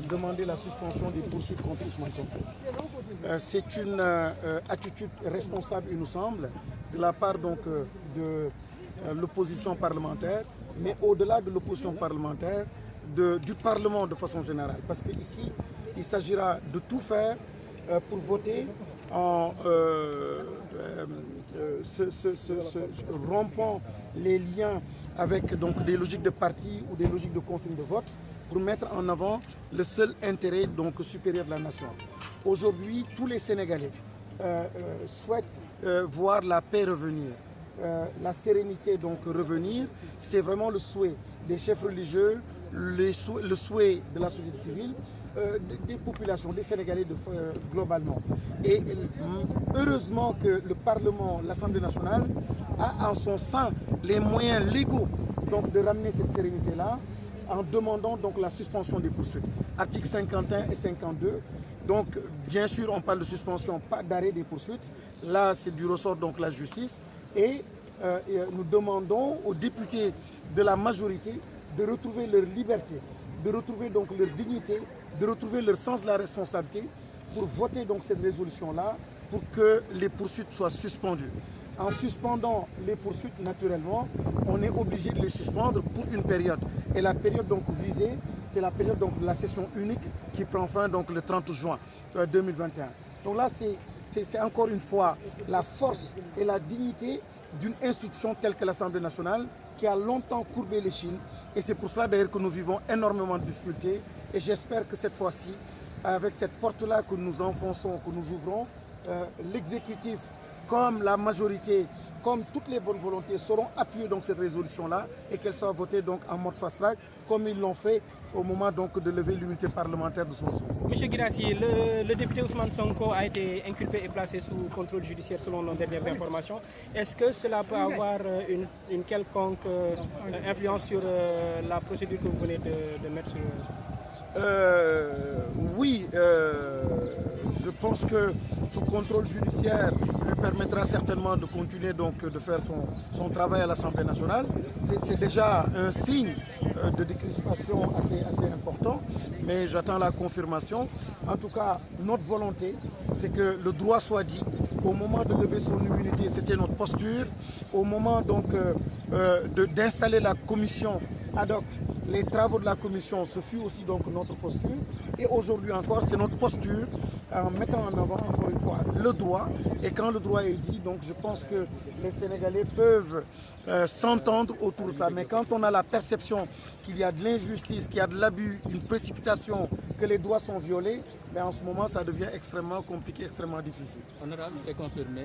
demander la suspension des poursuites contre Ousmane Sonko. C'est une attitude responsable, il nous semble, de la part donc, de l'opposition parlementaire, mais au-delà de l'opposition parlementaire, du Parlement de façon générale. Parce qu'ici, il s'agira de tout faire pour voter en rompant les liens avec donc, des logiques de parti ou des logiques de consigne de vote pour mettre en avant le seul intérêt donc, supérieur de la nation. Aujourd'hui, tous les Sénégalais souhaitent voir la paix revenir, la sérénité donc revenir. C'est vraiment le souhait des chefs religieux, le souhait de la société civile, des populations, des Sénégalais globalement. Et heureusement que le Parlement, l'Assemblée nationale, a en son sein les moyens légaux donc, de ramener cette sérénité-là en demandant donc, la suspension des poursuites. Articles 51 et 52. Donc, bien sûr, on parle de suspension, pas d'arrêt des poursuites. Là, c'est du ressort donc la justice. Et nous demandons aux députés de la majorité de retrouver leur liberté, de retrouver donc leur dignité, de retrouver leur sens de la responsabilité pour voter donc cette résolution-là pour que les poursuites soient suspendues. En suspendant les poursuites, naturellement, on est obligé de les suspendre pour une période. Et la période donc visée, c'est la période donc de la session unique qui prend fin donc le 30 juin 2021. Donc là, c'est encore une fois la force et la dignité d'une institution telle que l'Assemblée nationale qui a longtemps courbé l'échine. Et c'est pour cela d'ailleurs que nous vivons énormément de difficultés. Et j'espère que cette fois-ci, avec cette porte-là que nous enfonçons, que nous ouvrons, l'exécutif comme la majorité, comme toutes les bonnes volontés seront appuyées dans cette résolution-là et qu'elle soit votée donc en mode fast-track comme ils l'ont fait au moment donc de lever l'unité parlementaire d'Ousmane Sonko. Monsieur Guirassy, le député Ousmane Sonko a été inculpé et placé sous contrôle judiciaire selon nos dernières informations. Est-ce que cela peut avoir une quelconque influence sur la procédure que vous venez de mettre sur... Oui, je pense que sous contrôle judiciaire lui permettra certainement de continuer donc de faire son travail à l'Assemblée nationale. C'est déjà un signe de décrispation assez important, mais j'attends la confirmation. En tout cas, notre volonté, c'est que le droit soit dit. Au moment de lever son immunité, c'était notre posture. Au moment donc d'installer la commission ad hoc, les travaux de la commission, ce fut aussi donc notre posture. Et aujourd'hui encore, c'est notre posture en mettant en avant encore une fois le droit. Et quand le droit est dit, donc je pense que les Sénégalais peuvent s'entendre autour de ça. Mais quand on a la perception qu'il y a de l'injustice, qu'il y a de l'abus, une précipitation, que les droits sont violés, mais en ce moment, ça devient extrêmement compliqué, extrêmement difficile. Honorable, c'est confirmé.